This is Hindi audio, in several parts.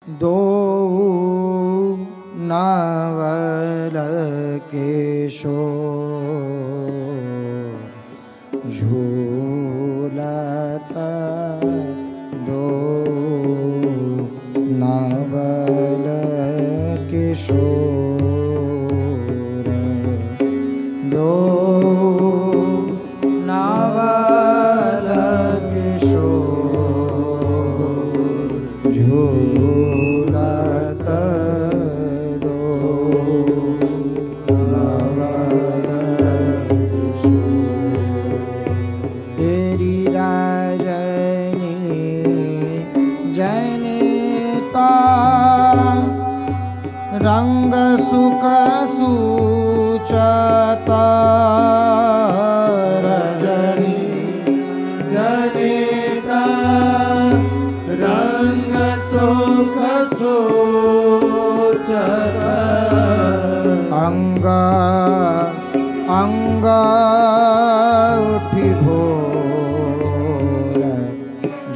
दो नावल किशोर झूलता दो नावल किशोर दो नावल किशोर झूलता दो नावल तेरी राजनी जनिता रंग सुख सूचता रजनी जनिता रंग सुख सूचता अंग अंग उठी भोर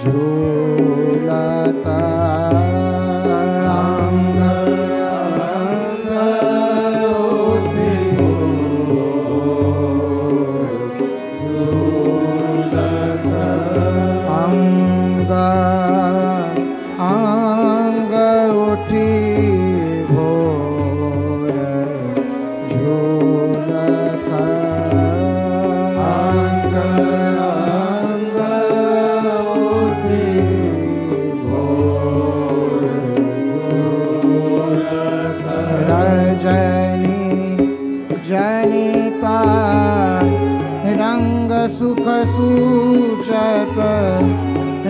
झूलता अंग अंग उठी भोर झूलता अंग अंग उठी भोर झूलता अंग अंग उठी भोर झूलता रजनी जनिता रंग सुख सूचक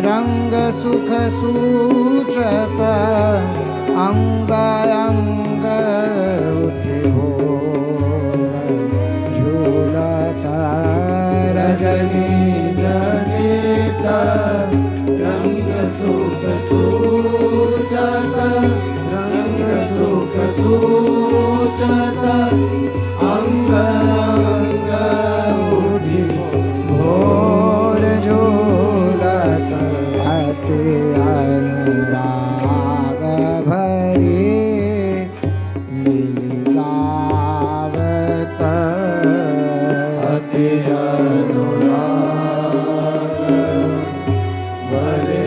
रंग सुख सूचक अंग अंग उठे भोर झूलता रजनी जनिता रंग सुख सूचक रंग सुख सूचक अंग अंग उठे भोर झूलता अति अनुराग भरे मिली गावत अति अनुराग भरे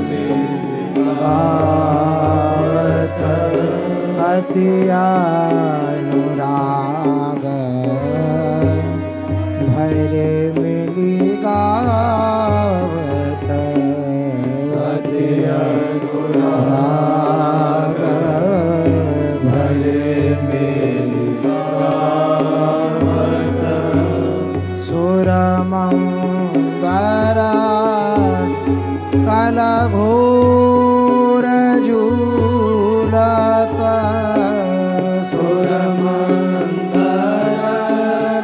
मिली गावत अति अनुराग भरे मिली गावत अति अनुराग भरे मिली गावत सुरमंगरा कल घोर झूलता सुरमंगरा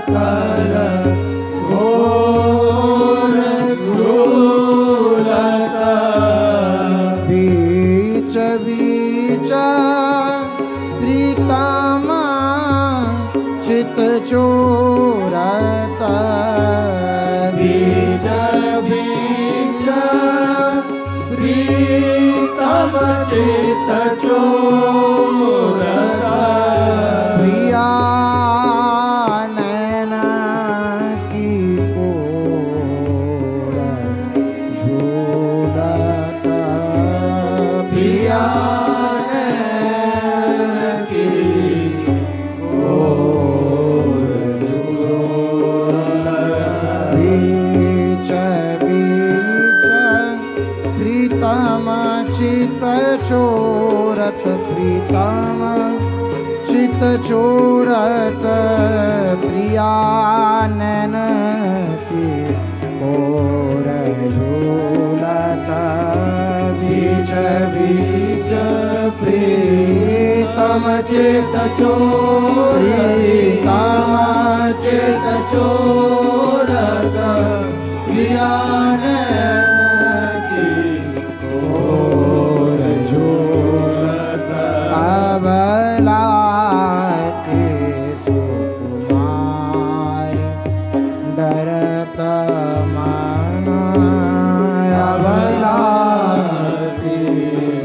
कल घोर झूलता बीच बीच प्रीतमा चित चोरता बीच बीच प्रीतम चित चोरता प्रिया नैना की कोर झूलता प्रिया नैना की कोर झूलता बीच बीच प्रीतम चित चोरत प्रीतम चित चोरत प्रिया नैन की कोर झूलता बीच बीच प्रीतम चित प्रीतम चित चोरत प्रिया नैन की कोर झूलता अबला के सुकुमार डरत मन अबला के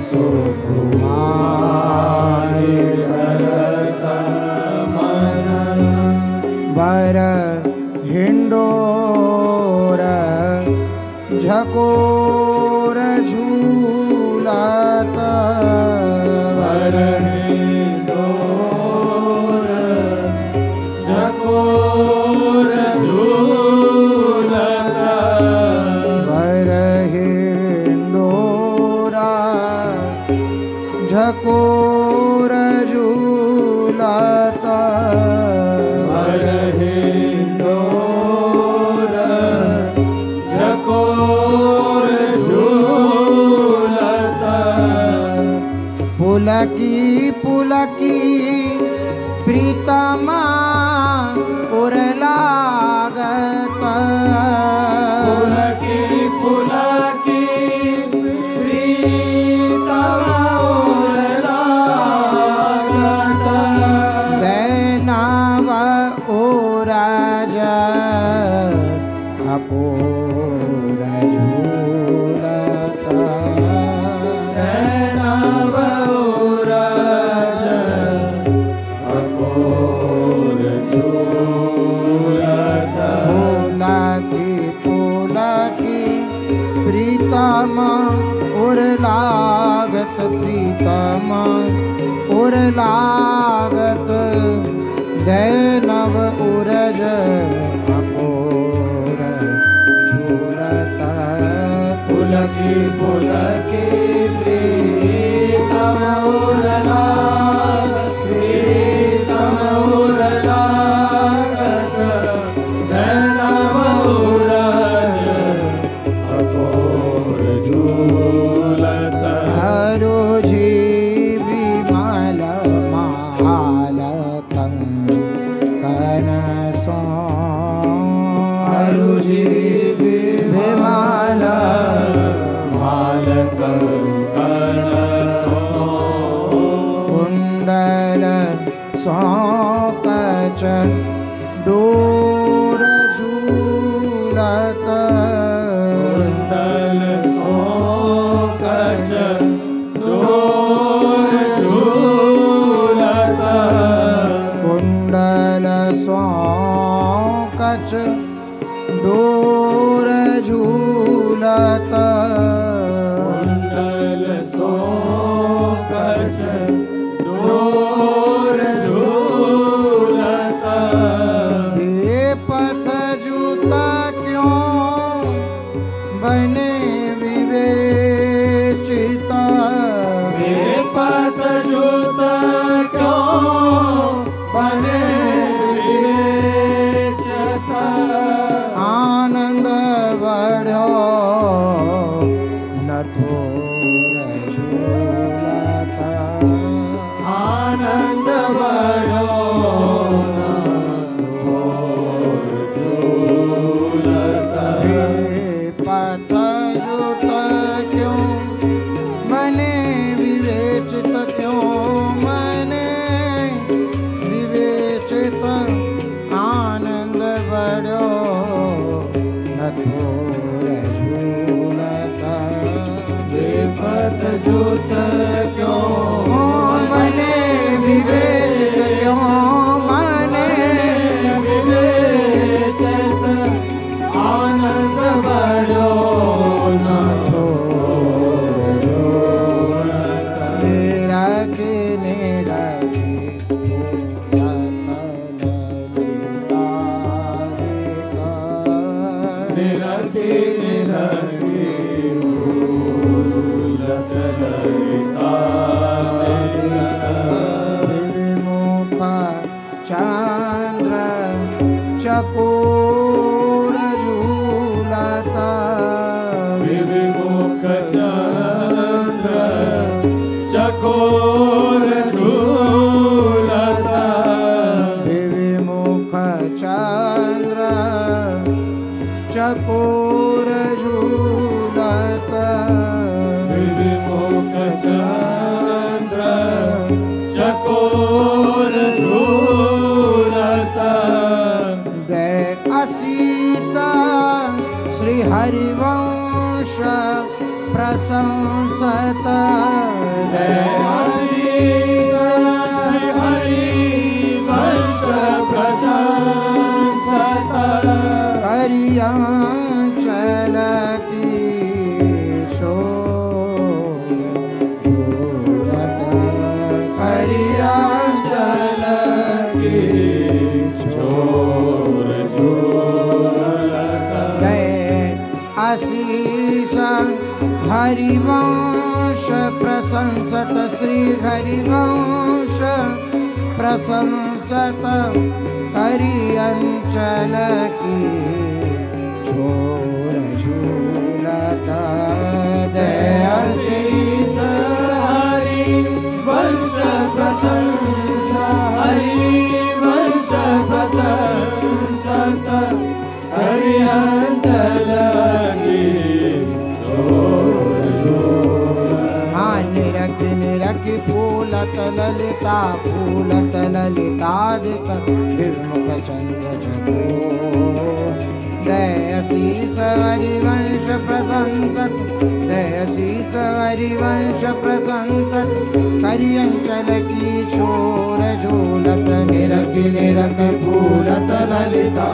सुकुमार झकोर झूलता हिंडोर झकोर झूलता पुलकी पुलकी प्रीतमा उर लागत पुलकी पुलकी प्रीतमा उर लागत दैनव उरज अकोर झूलता दैनव उरज अकोर झूलता पुलकी पुलकी प्रीतम उर लागत प्रीतम उर लागत दैनव उरज अकोर झूलता पुलकी पुलकी प्रीतम उर लागत प्रीतम उर लागत दैनव उरज अकोर झूलता हरो जी विमल माल कंकन सो हरो जी विमल माल कंकण सो कुंडल सो कच डोर झूलत कुंडल सो कच डोर झूलता कुंडल सो कच डोर झूलत कुंडल सो कच डोर झूलता ये पथ जूता क्यों बने विवेचिता वे पथ जूत क्यों बने विवेचता आनंद बढ़ो नथोर झूलता आनंद बढ़ो झूलता ये पथ जूता क्यों बने विवेचित क्यों बने विवेचित आनंद बढ़ो नथोर झूलता वे पथ जूत क्यों बने विवेचित क्यों बने विवेचत आनंद बढ़ो मेरा के निरखी निरखी झूलत ललिता विमुख चंद्र चकोर झूलता विमुख चंद्र चकोर झूलता विमुख चंद्र चकोर झूलता विमुख चंद्र चकोर झूलता दे आशीष श्री हरिवंश प्रशंसत दे हरि वंश प्रशंसत करियांचल की शोर झूलत करियांचल की छोर झूलता गए आशीष हरिवंश श्री हरिवंश प्रशंसत करी अंचल की छोर झूलत दया शीस हरि वंश प्रशंसा हरि वंश प्रशंसत हरि अंचल की हाँ निरख निरख फूलत ललिता दिक विमुख चंद्र जगो दय शीस हरिवंश प्रशंसत दय शीस हरिवंश प्रशंसत करि अंचल की छोर झूलत निरख निरख फूलत ललिता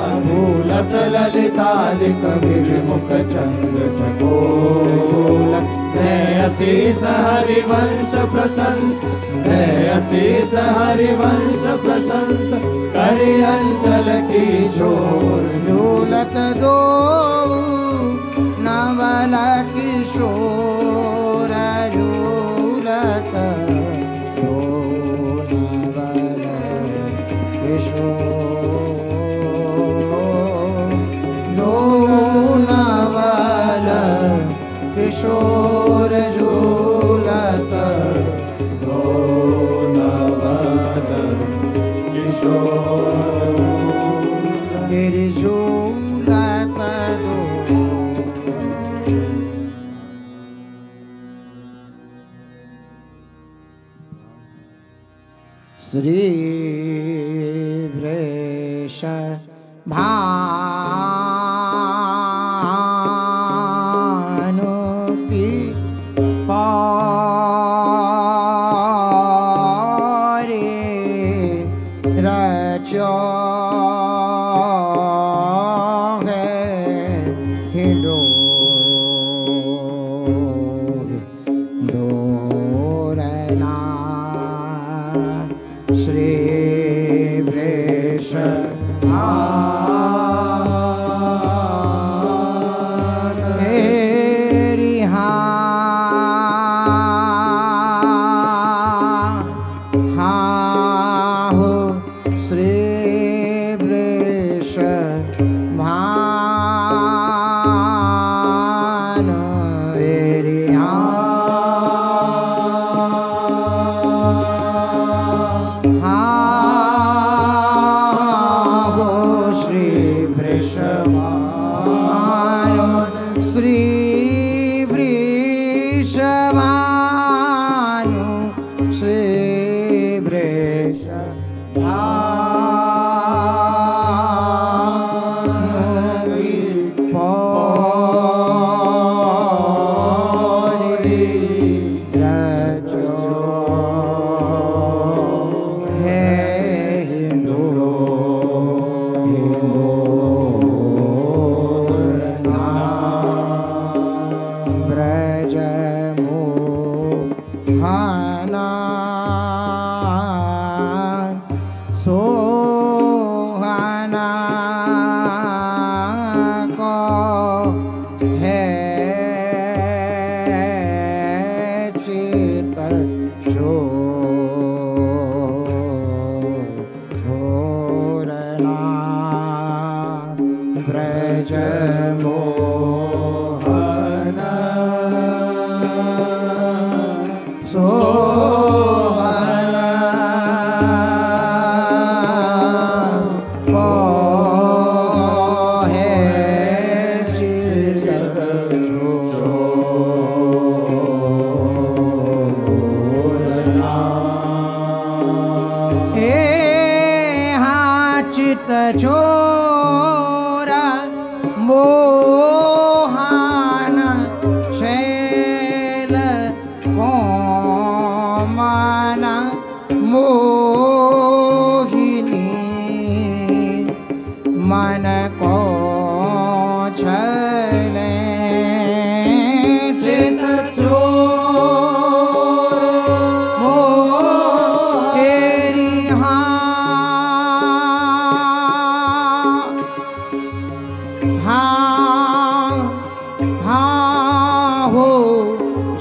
दिक विमुख चंद्र जगोलत दय शीस हरिवंश प्रशंस दय शीस हरिवंश प्रशंस करि अंचल की छोर झूलत दो नवल किशोर झूलत दो नवल किशोर दो नवल किशोर झूलत दो नवल किशोर गिरि झूलत दो श्री वृष भानु की पारे रचो है हिंदो दोरना श्री वृष मेरी हाँ हो श्री वृष भान मेरी श्री वृषभानु श्री सोहना को है चित छोरना ब्रज मोहना चित छोरा मोहन शैल कोमन मोहिनी मन को छले चित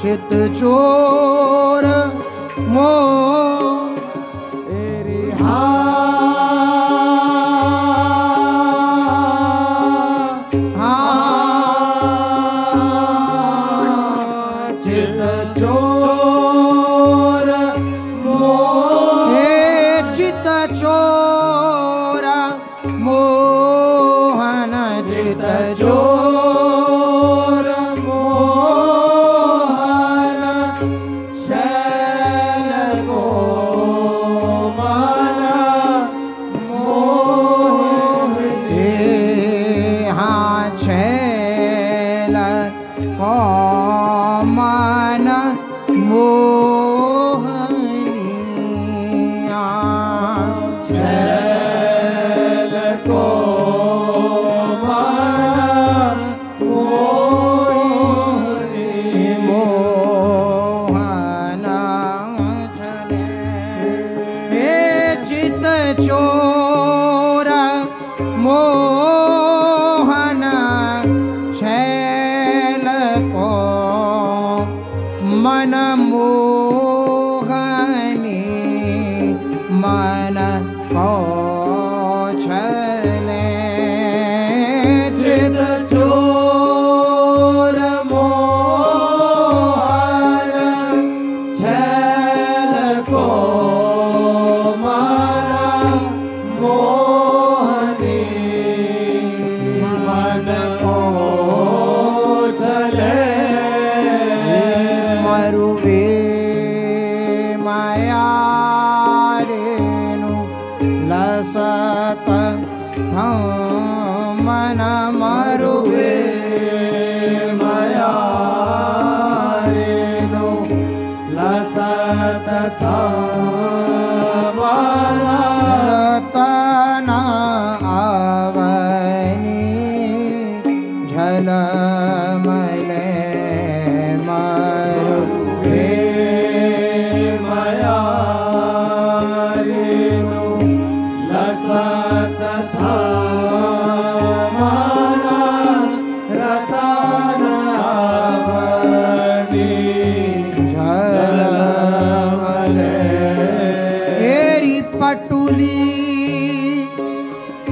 चित चोर मोह एरी चित चोर मोह चित चोर मोहन चित चोर मोहन शैल को मन मोह हाँ छैल को मन मोहनिया शैल को मन मोहिनी मोहन चले हे चित चोर मोहन छैल को मन मोहनी मन को छले चित चोर मोहन छैल को मन मोहनी मन को चले मरुवे माया रेणु लसत मन मरुवे माया रेणु लसत रतन आवनी झलमले मरुवे माया रेणु लसत रतन आवनी झलमले एरी पटुली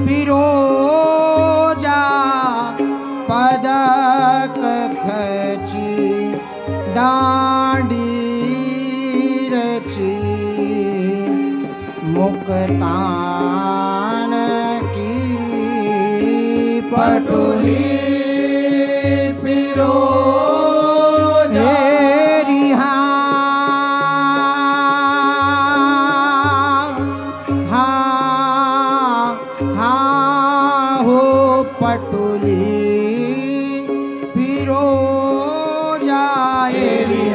पिरोजा पदक खची डांडी रची मुक्तान की पटुली पिरोजा हेरी हाँ हो पटुली पिरोजा एरी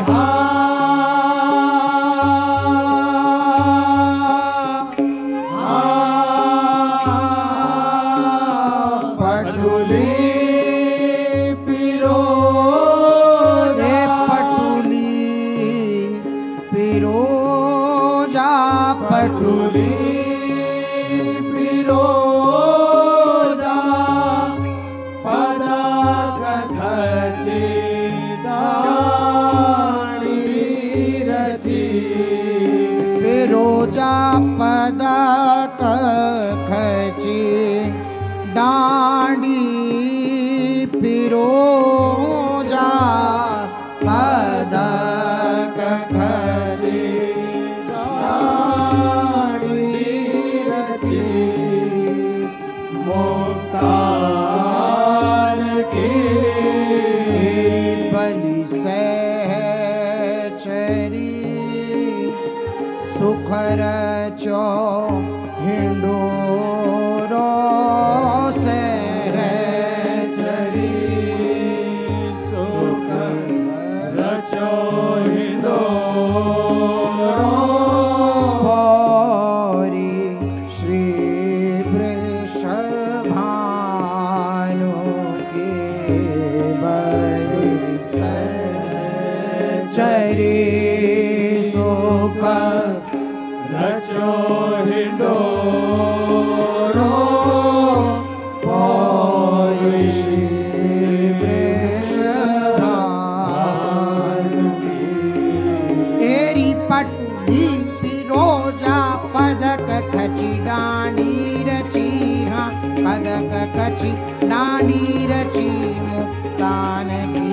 पटुली पिरोजा पटुली पिरोजा पटुली पिरोजा पदक खची डांडी रची पिरोजा पदक खची डांडी पिरोजा पदक खची डांडी रची मुक्तान की तेरी बलि सहचरी सुखर चो हिंडोरो सहचरी सुख रचो हिंडोरो पौरी श्री वृषभानु के बलि सहचरी सुख रचो हिंडोरो पौरी श्री वृषभानु की तेरी पटुली पिरोजा पदक खची डाणी रची हाँ पदक खची डाणी रची मुक्तान की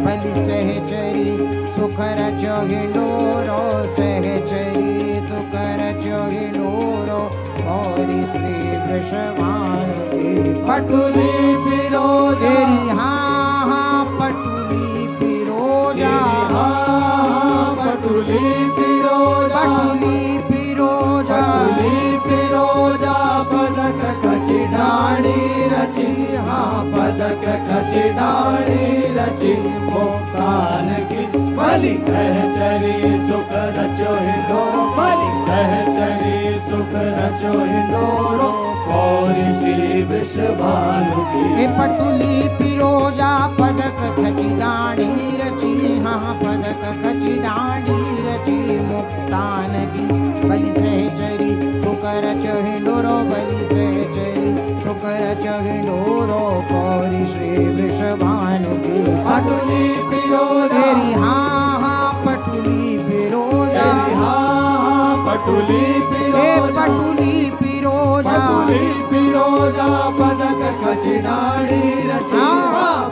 बलि सहचरी सुखर चोहिंडोरो सहचरी सुखर चोहिंडोरो और श्री वृषभान की पटुली पिरोजा हाँ हाँ पटुली पिरोजा पटुली पिरोजा पटुली पिरोजा पटुली पिरोजा पदक खची डाणी रची हाँ पदक खची डाणी रची मुक्तान की बलि सहचरी सुख रचो हिंदोरो बलि सहचरी सुख रचो हिंदोरो और श्री वृषभानु की पटुली पिरोजा पदक खची डाणी रची हाँ पदक खची डाणी रची मुक्तान की बलि सहचरी सुकर चहिंडोरो बलि सहचरी सुकर चहिंडोरो कौरी श्री वृषभानु की पटुली पिरोजा हाँ हाँ पटुली पिरोजा पटुली पिरोजा पटुली पिरोजा पटुली पिरोजा पदक खची डाणी रची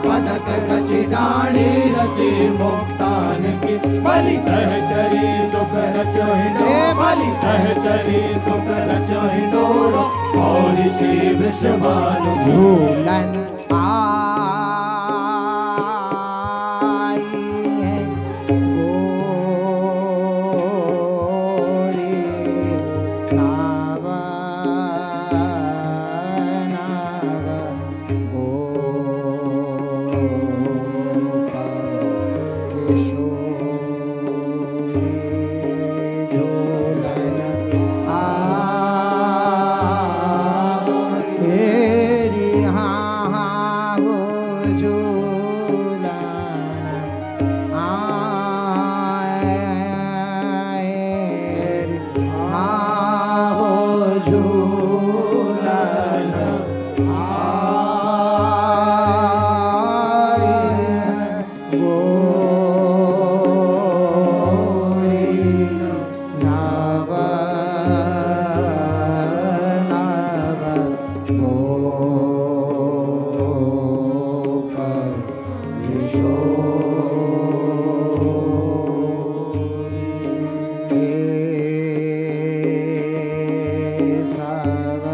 पदक खची डाणी रची मुक्तान की बलि सहचरी सुख रचो हिंदोरो बलि सहचरी सुख रचो हिंदोरो और श्री वृषभानु झूलन आई है गोरी नाव नाव गोप किशोरी झूलन तेरी हाँ हाँ गो झूलन हाँ गो झूलन गोरी नव नव गोप किशोरी सब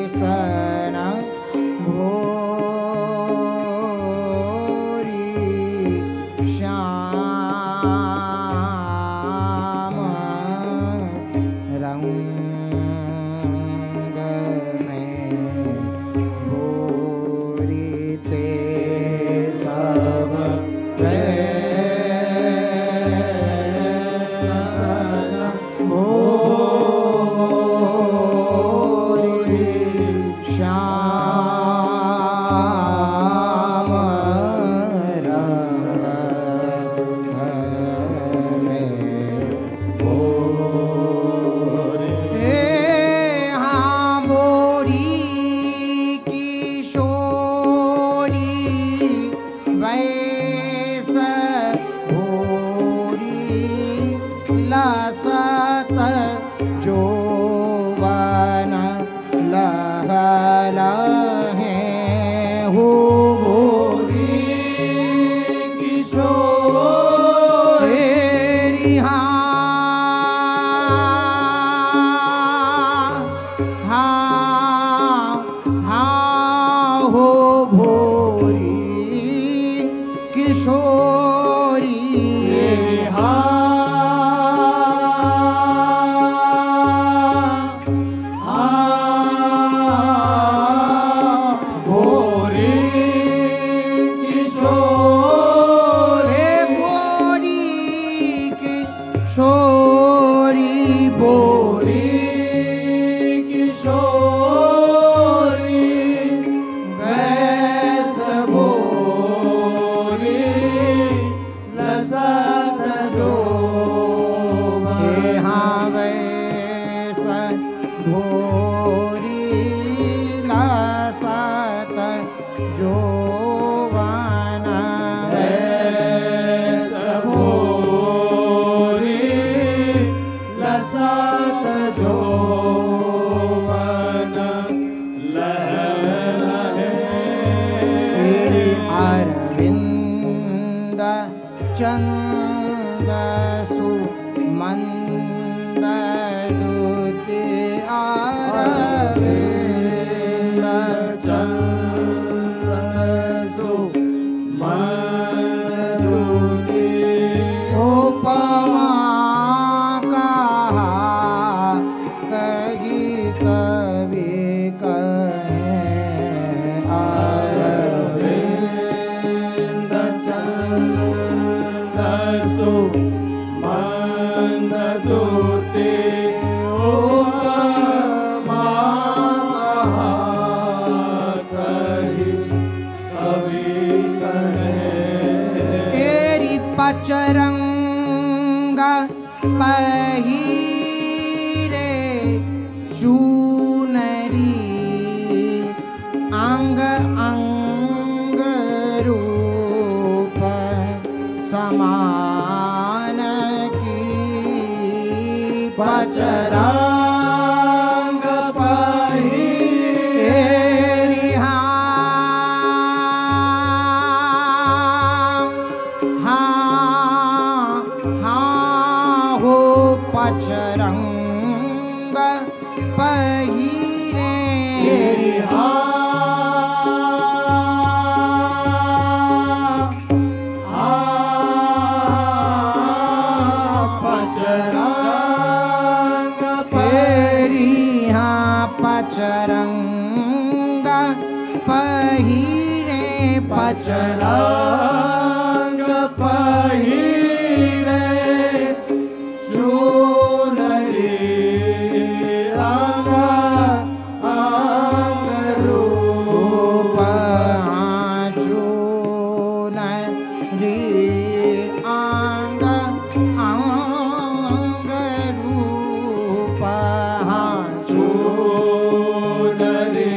वैसन भोरी श्याम रंग में भोरी ते सब वैसन भोरी श्याम रंग में हाँ बोरी किशोरी वैस भोरी लसत जोवन लह लहे हो भोरी किशोरी हाँ हाँ हो भोरी किशोरी किशोरी बोरी किशोरी वैस भोरी लसत जोवन हाँ वैस भोरी लसत जोवन वैस सु मंदरुति अरविंद चंद्रसु मंदरुति उपमा कहा कही कवि कहे अरविंद चंद्रसु मंदरुति उपमा कही कवि कहे तेरी पचरंगा पहिरे चूनरी अंग अंग रूप समान की पचरांग तेरी हाँ हो पचरंग पहिरे तेरी पचरांग तेरी हाँ पचरंग पहिरे पचरांग पहिरे चूनरी अंग अंग रूप चूनरी अंग अंग रूप चूनरी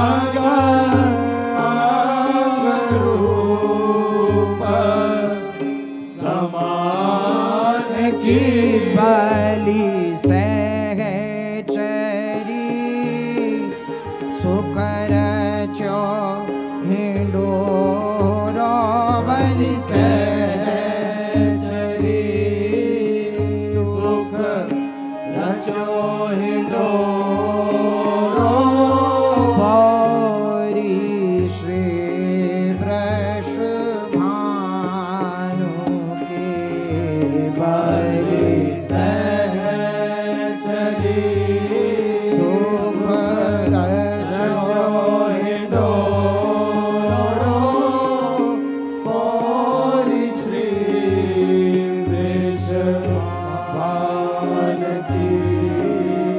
अंग अंग रूप समान की बलि सहचरी सुकर चो हिंडोरो बलि सहचरी सुख रचो हिंडोरो पौरी श्री वृषभानु के बलि सहचरी सुख रचो हिंडोरो पौरी श्री वृषभान की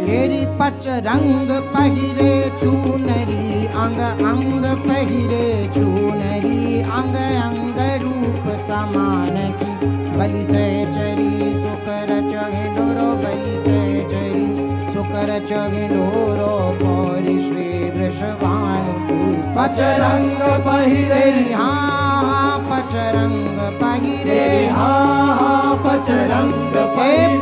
तेरी पचरंग पहिरे चूनरी अंग अंग पहिरे चूनरी अंग अंग रूप समान की बलि सहचरी सुकर चहिंडोरो बलि सहचरी सुकर चहिंडोरो पौरी श्री वृषभानु की पचरंग पहिरे हाँ पचरंग पहिरे हाँ पचरंग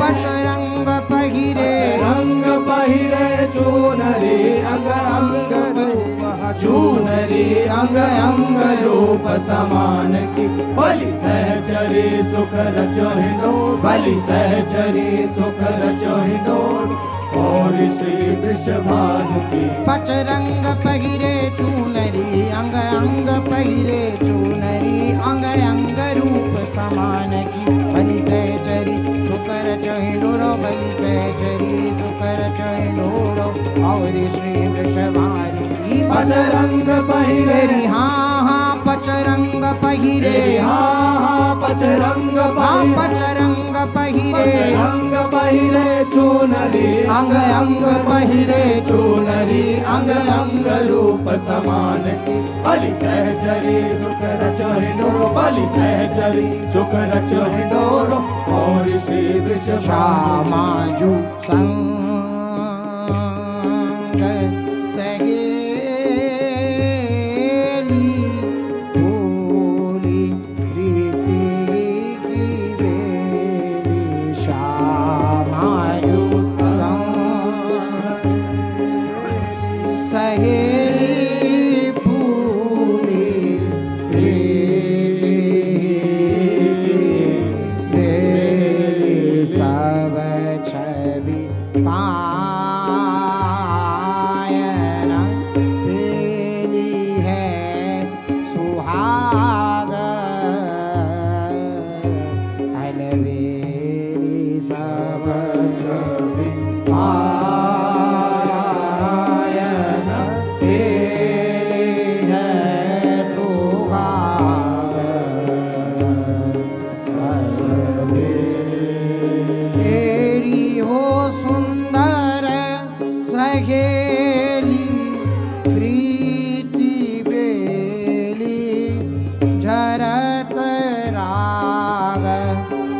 पचरंग पहिरे रंग पहिरे चूनरी अंग अंग रूप चूनरी अंग अंग रूप समान की बलि सहचरी सुख रचो हिंडोर बलि सहचरी सुख रचो हिंडोर और श्री वृषभानु की पचरंग पहिरे चूनरी अंग अंग पहिरे चूनरी अंग अंग रूप समान की बलि सहचरी सुकर चहिंडोरो बलि सहचरी सुकर चहिंडोरो और श्री वृषभानु की पचरंग पहिरे हाँ पचरंग पहिरे हाँ पचरंग पचरंग पहिरे रंग पहिरे चूनरी अंग अंग पहिरे चूनरी अंग अंग रूप समान की बलि सहचरी सुख रचो हिंडोरो बलि सहचरी सुख रचो हिंडोरो और श्री वृषभानु श्यामाजु संग सहेली भोली प्रीति की बेली श्यामाजु संग सहेली भोली प्रीति की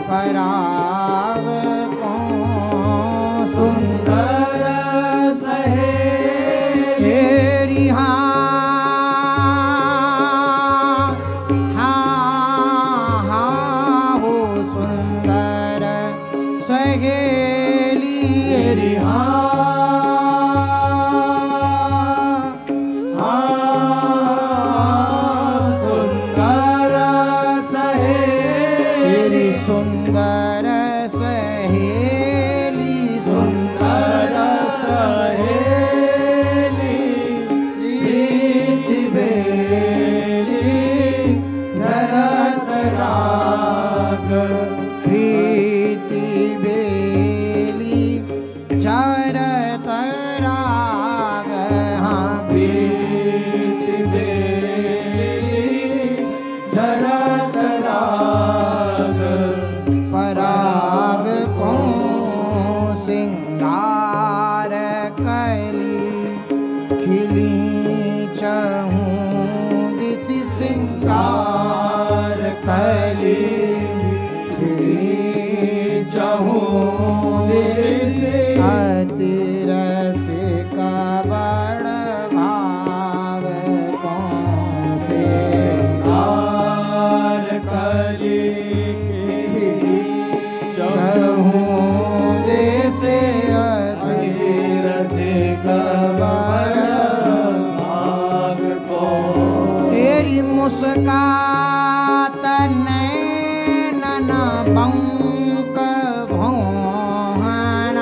पराग को सुंदर सहेली हाँ हो सुंदर सहेली तेरी सुंदर सहेली सुंदर सहेली सुंदर सहेली प्रीति बेली धरत राग प्रीति बेली चरत राग हाँ प्रीति बेली झरत राग पराग को सिंगार कली खिली चहूँ दिस सिंगार कली खिली चहूँ दिस अति रस का बड़ भाग कौन से सिंगार कली खिली चहूँ देश अति रसिक वर भाग को तेरी मुस्कात नैनन पंक भौहन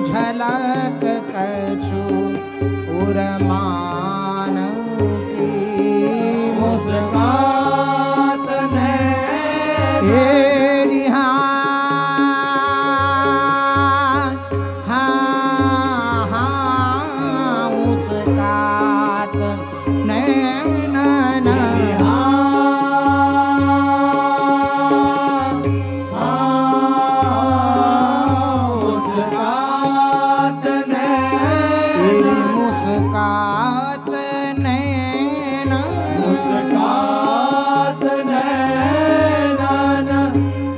झलक कछु उर्मान की मुस्कात नैन तेरी हाँ मुस्कात नैनन मुस्कात तेरी मुस्कात नैनन मुस्कात नैनन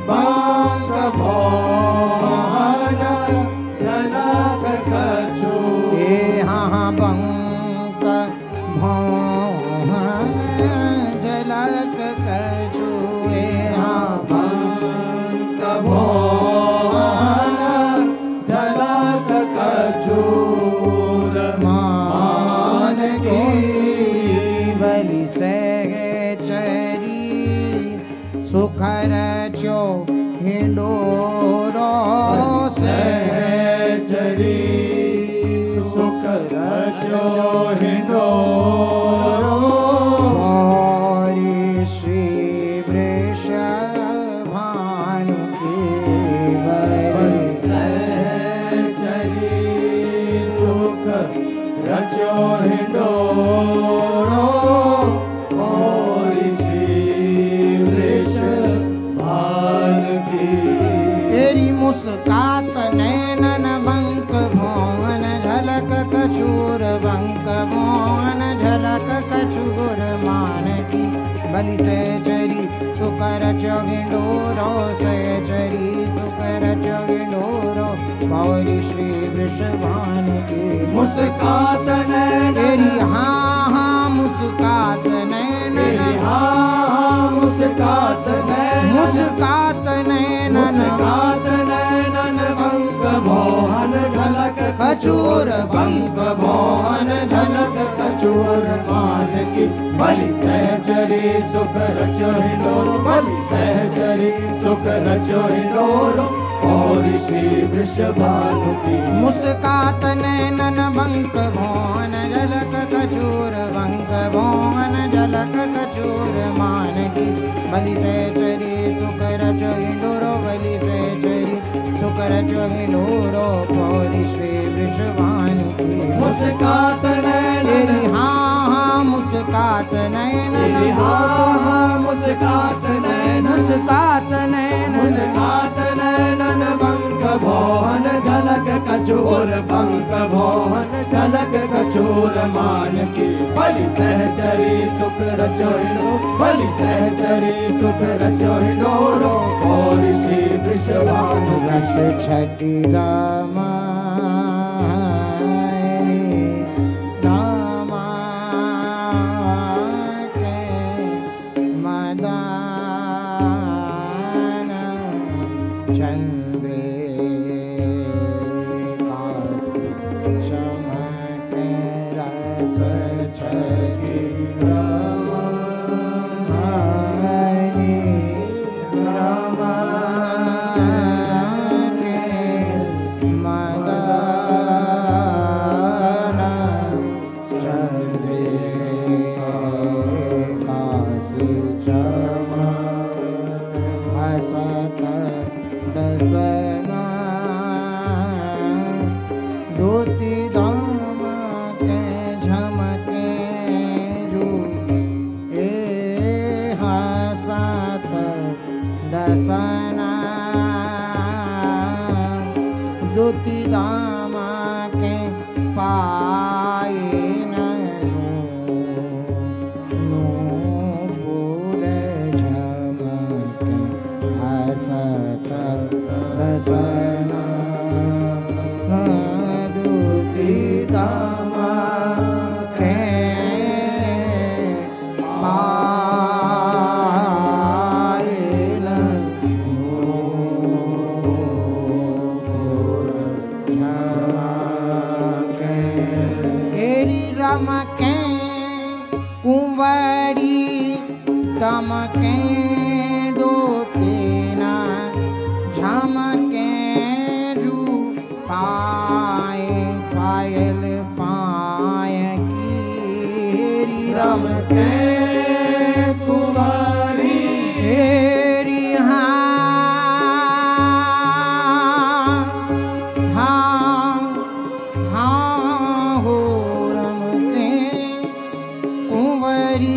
बांग भौहन झलक कछु हाँ बंक भौहन झलक कछुए हाँ बांग भौहन झलक कछूर मान की बलि सहचरी सुखर चो हिंडोरो सहचरी सुख रचो हिंडोरो गौरी श्री वृषभानु की बलि सहचरी सुख रचो हिंडोरो और श्री वृषभान की तेरी मुस्कात नैनन बंक भौवन झलक कछूर बंक भौवन झलक कछूर मान की बलि सहचरी सुकर चौगिंडोरो सहचरी सुकर चौगिंडोरो गौरी श्री वृषभान की मुस्कात नैन तेरी हाँ मुस्कात नैनन तेरी मुस्कात नैन मुस्कात नैनन मुस्कात नैनन बंक भौहन झलक कछूर बंक भौहन झलक कछूर मान की बलि सहचरी सुख रचो हिंडोरो बलि सहचरी सुख रचो हिंडोरो और श्री वृषभानु की मुस्कात नैनन बंक भौवन झलक कछूर बंक भौवन झलक कछूर मान की बलि सहचरी सुख रचो हिंडोरो बलि सहचरी सुख रचो हिंडोरो गौरी श्री वृषभानु की मुस्कात नैनन तेरी हाँ मुस्कात नैनन तेरी मुस्कात नैनन मुस्कात नैनन मुस्कात नैनन बंक भौहन झलक कछूर बंक भौहन झलक कछूर मान की बलि सहचरी सुख रचो हिंडोरो बलि सहचरी सुख रचो हिंडोरो और श्री छठी रामा रामा के मदान चंद्रे कास चमक रस छठी रामा रामा दसना धोती दाम के झमके जो ए हसत दसना धोती दाम के पाए दसना दूती दामा के पायल तेरी रम के कुंवरी तम के दो तेना झमके जू पाए पायल पाए की रम के कुंवारी तेरी हाँ हो रम के कुंवरी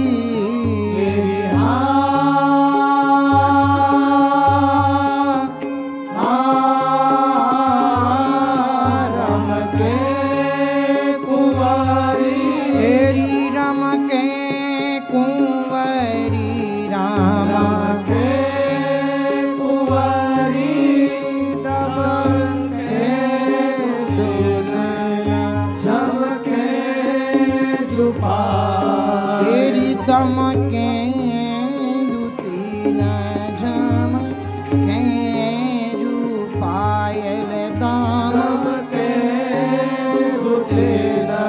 तेरी दमके दुतीना झमके जू पायल दमके दुतीना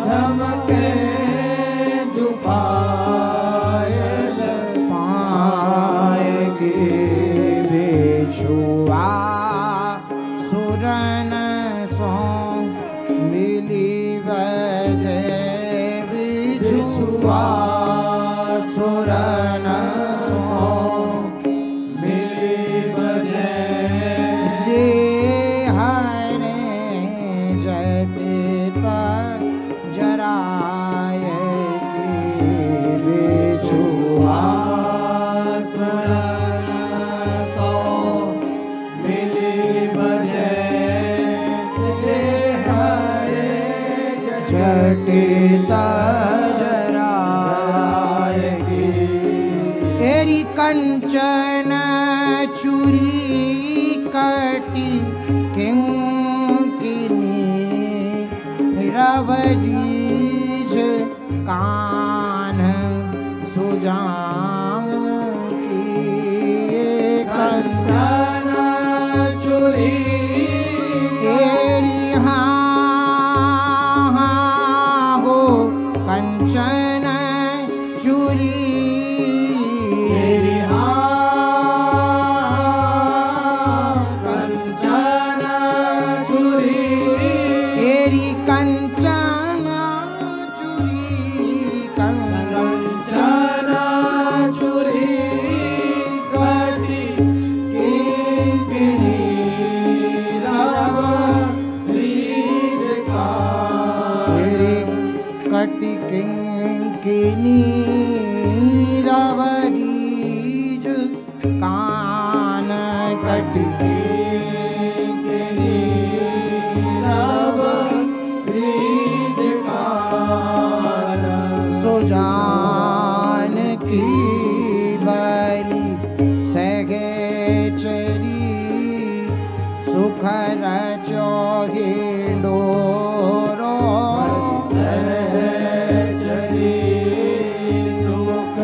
झमके जू पायल पाए के बेछुआ सुरन सो मिली बजे सुरन सो मिली बजे जे हरे जटिता जराय की बिछुआ सुरन सो मिली बजे जे हरे जटिता तेरी कंचन चूरी कटी क्यों किनी रवरीज कान सुजान की कंचन चूरी तेरी हाँ हो कंचन चूरी रवरीज कान कटके रवरीज कान सुजान की बलि सगे चरी सुख रचो हिंडोरो सहचरी सुख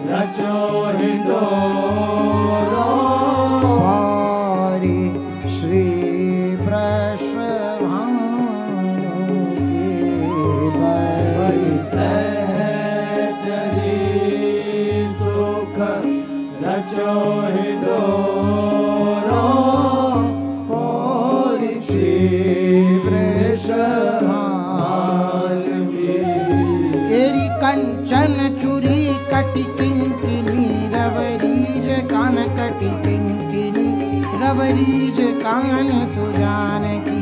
रचो हिंडोरो हरि श्री वृषभानु की सहचरी सुख रचो हिंडोरो पौरी श्री वृषभानु की तेरी कंचन चूरी कटी किंकिनी रवरीज कान कटी किंकिनी रवरीज कान सुजान की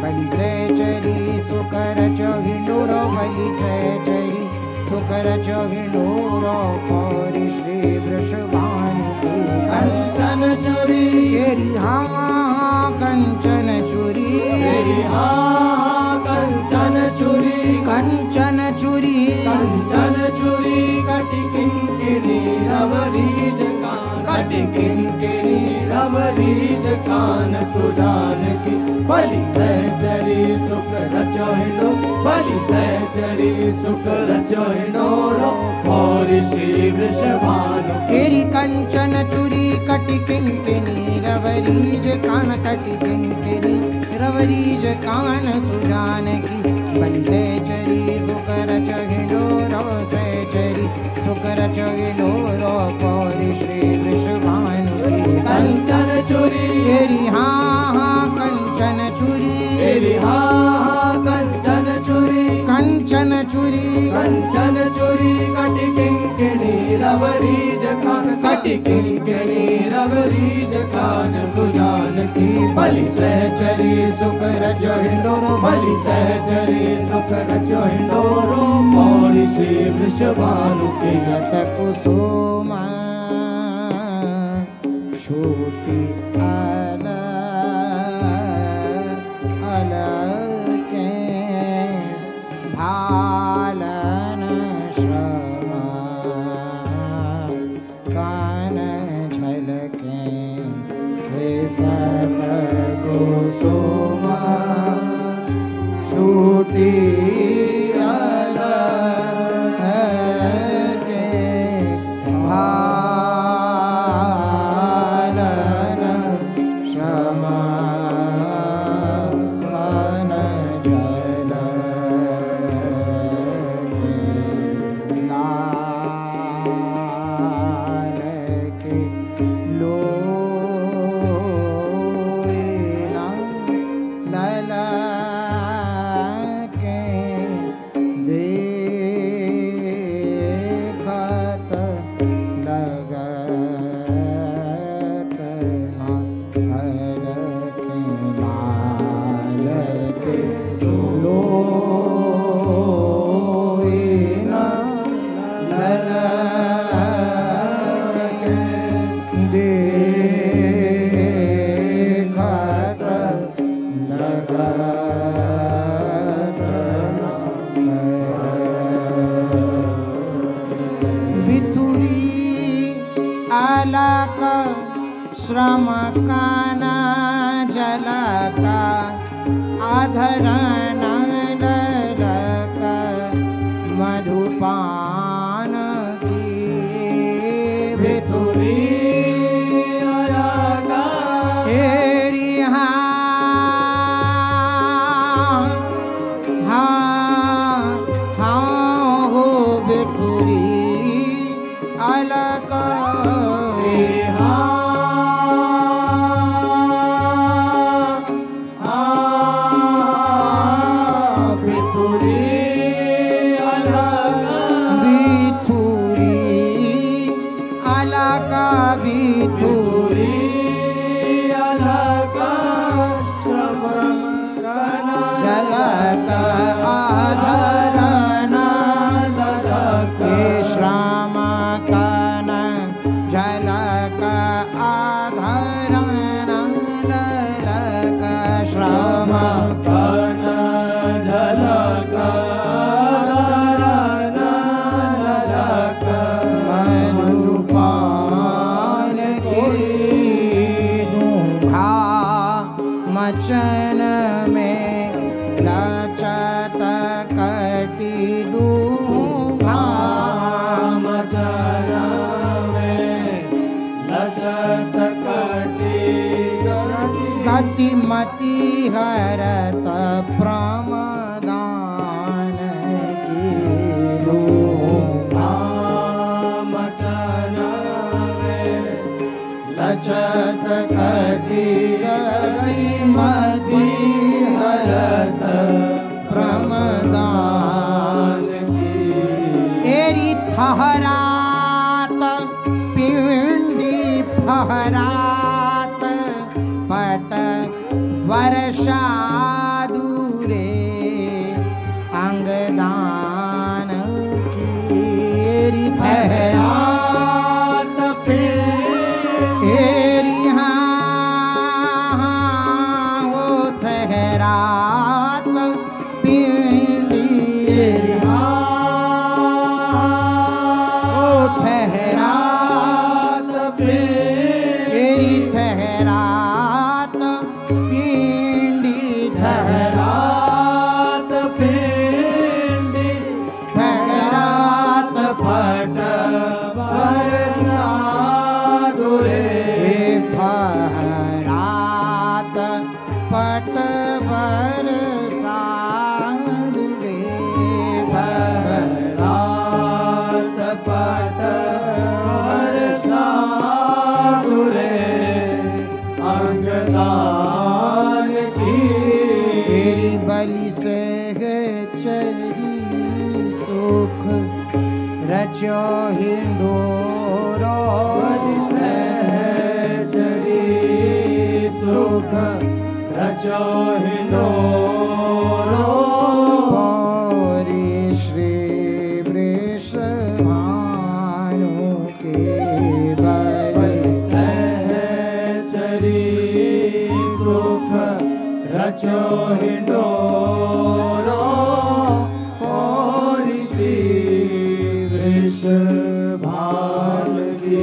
बलि से चरी सुकर चोहिंडोरो बलि से चरी सुकर चोहिंडोरो पौरी श्री वृषभानु की कंचन चूरी तेरी हाँ कंचन चूरी तेरी हाँ कंचन चूरी कंचन चूरी कंचन चूरी कटी किंकिनी रवरीज कान कटी किंकिनी रवरीज कान सुजान की बलि सहचरी सुख रचो हिंडो बलि सहचरी सुख रचो हिंडोरो और श्री वृषभानु तेरी कंचन चूरी कटी किंकिनी रवरीज कान कटी किंकिनी रवरीज कान सुजान की बलि से चरी सुकर चहिडोरो से चरी सुकर चहिडोरो पौरी श्री वृषभानु की कंचन चूरी तेरी हाँ कंचन चूरी तेरी हाँ कंचन चूरी कंचन चूरी कंचन चूरी कटी किंकिनी रवरीज कान कटी किंकिनी रवरीज कान सुजान की बलि सहचरी सुख रचो हिंडोरो बलि सहचरी सुख रचो हिंडोरो पौरी श्री वृषभानु की सत कुसुम छोटी अलके भालन श्रम कान झलके सत कुसुम छोटी श्रम काना जलका आधरण ललक मधुपान की भितुरी तेरी हाँ हो भितुरी अलक कांचन में लचत कटी दूंगा कांचन में लचत कटी गतिमति हरत प्रमदान की दूंगा कांचन में लचत कटी गतिमति हरत प्रमदान की एरी ठहरात पिंडी फहरात पट वर्षा दूरे अंगदान की एरी ठहरात एरी हाँ वो ठहरात पिंडी एरी वो ठहरात एरी ठहरात पिंडी ठहरात पिंडी ठहरात पट वर्षा दूरे फहरात पट बरसा दूरे रात पट वर्षा दूरे अंगदान की तेरी बलि से चरी सुख रचो हिंडोरो सहचरी सुख रचो हिंडोरो पौरी श्री वृषभानु के बलि सहचरी सुख रचो हिंडोरो और श्री वृषभान की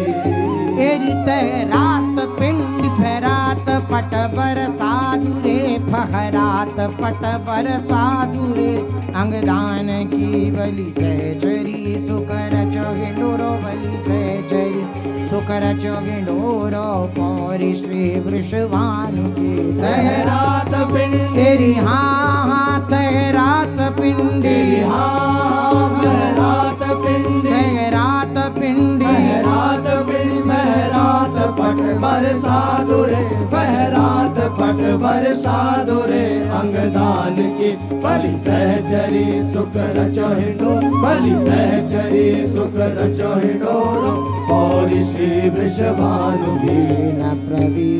एरी तहरात पिंड फहरात पट बरसा दूरे फहरात पट बरसा दूरे अंगदान की बलि सहचरी सुकर चोगिंडोरो बलि सहचरी सुकर चोगिंडोरो पौरी श्री वृषभानु की तहरात पिंड तेरी हाँ तहरात पिंडी तहरात पिंड तहरात पिंडी महरात पिंड महरात पट बरसा दूरे महरात पट बरसा दूरे अंगदान की बलि सहचरी सुख रचो हिंडो बलि सहचरी सुख रचो हिंडोरो और श्री वृषभानु की न प्रवीण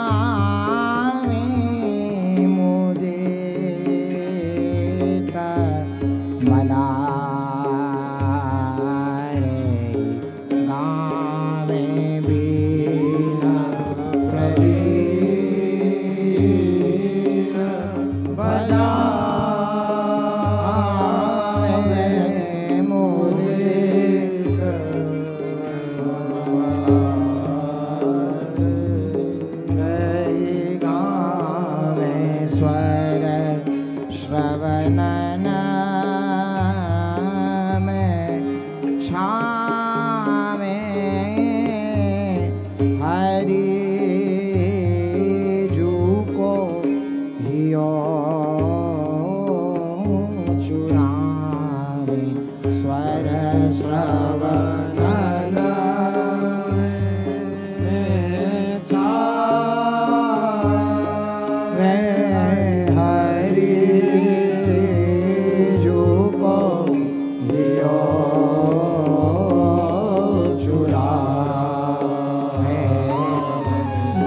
बजावे मुदित मलारे गावे बीना प्रवीण बजावे मुदित गावे स्वर श्रवणन में छावे हरि जू को हियो चुरावे स्वर श्रवणन वे हरि जो को लियो चुरावे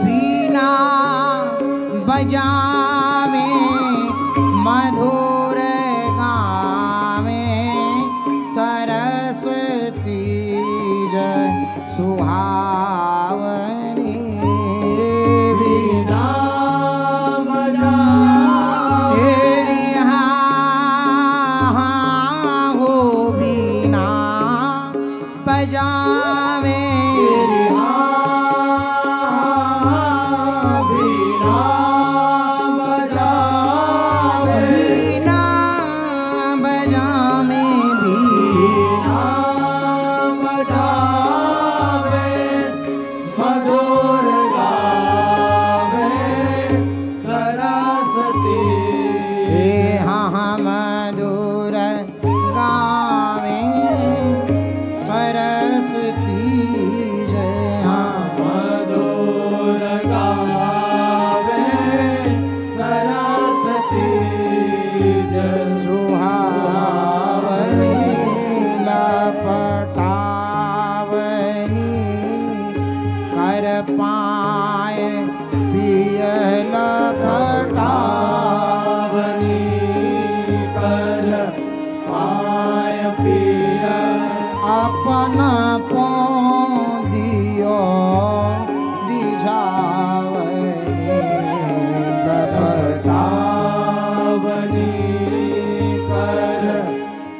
बीना बजावे मधुर गावे सरस्वती जय सुहावनी बीना बजा तेरी हाँ हो बीना बजावे तेरी लपटावनी कर पाए पिय लपटावनी कर पाय पिय अपना दियो दिझावनी लपटावनी कर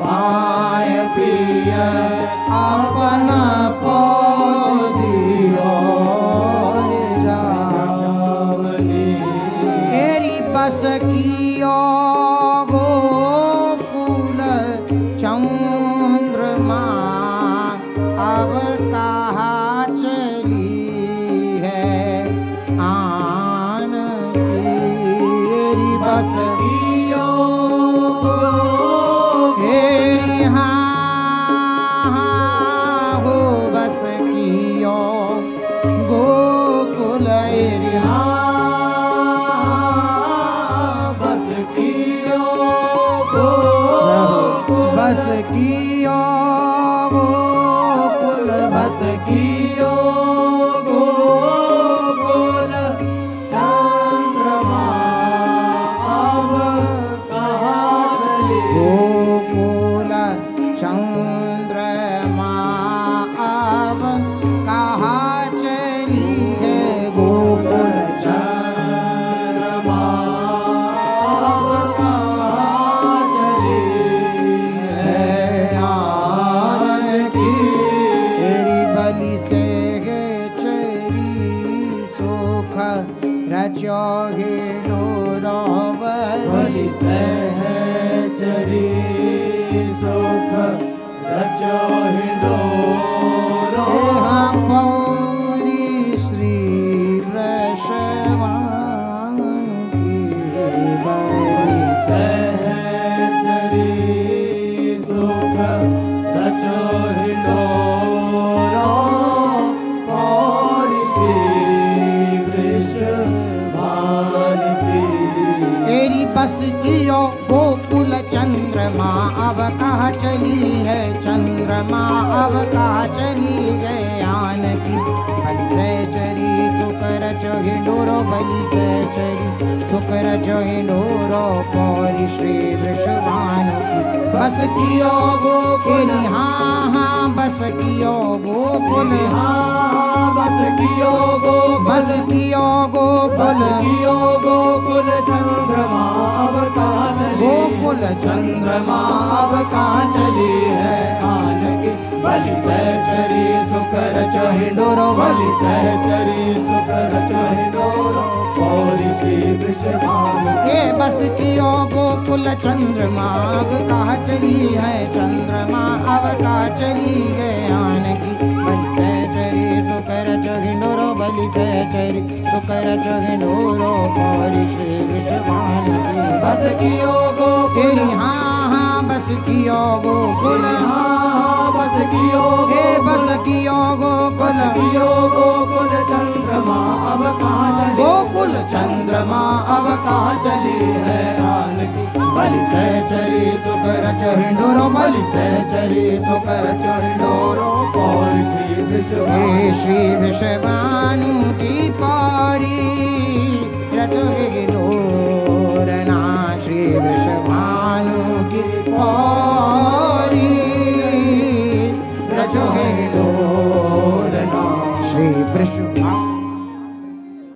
पाय पिय अपना दियो जावनी तेरी बस कियो गोकुल चंद्रमा अब कहाँ चली है आन की तेरी बस कियो तेरी हाँ हो बस कियो गोकुल तेरी बस कियो बस कियो गोकुल बस कियो गोकुल चंद्रमा अब कहाँ चली गोकुल चंद्रमा अब कहाँ चली है गोकुल चंद्रमा अब कहाँ चली है आन की तेरी बलि से है चरी सुख रचो हे बलि सहचरी सुख रचो हिंडोरो पौरी श्री वृषभान की बलि सहचरी सुख रचो हिंडोरो और श्री वृषभान की तेरी बस कियो गोकुल चंद्रमा अब कहाँ चली है चंद्रमा अब कहाँ चली है आन की बलि सहचरी सुकर चोहिंडोरो बलि सहचरी सुकर चोहिंडोरो पौरी श्री वृषभान की बस कियो गोकुल हाँ हाँ बस कियो गोकुल बस कियो बस कियो गोकुल कियो गोकुल चंद्रमा अब कहाँ चली गोकुल चंद्रमा अब कहाँ चली है आन की बलि सहचरी सुकर चहिंडोरो बलि सहचरी सुकर चहिंडोरो पौरी श्री वृषभान ये बस कियो गोकुल चंद्रमा अब कहाँ चली है चंद्रमा अब कहाँ चली है आन की बलि सहचरी सुकर चहिंडोरो बलि सहचरी सुकर चहिंडोरो पौरी श्री वृषभान की बस कियो गोकुल हाँ हाँ बस कियो गोकुल बस कियो हे बस कियो गोकुल कियो गोकुल चंद्रमा अब कहाँ चली गोकुल चंद्रमा अब कहाँ चली है आन की बलि सहचरी सुकर चहिंडोरो बलि सहचरी सुकर चहिंडोरो पौरी श्री वृषभान हे श्री वृषभानु की पौरी रचोगे डोरना श्री वृषभानु की पौरी रचोगे डोरना श्री वृषभानु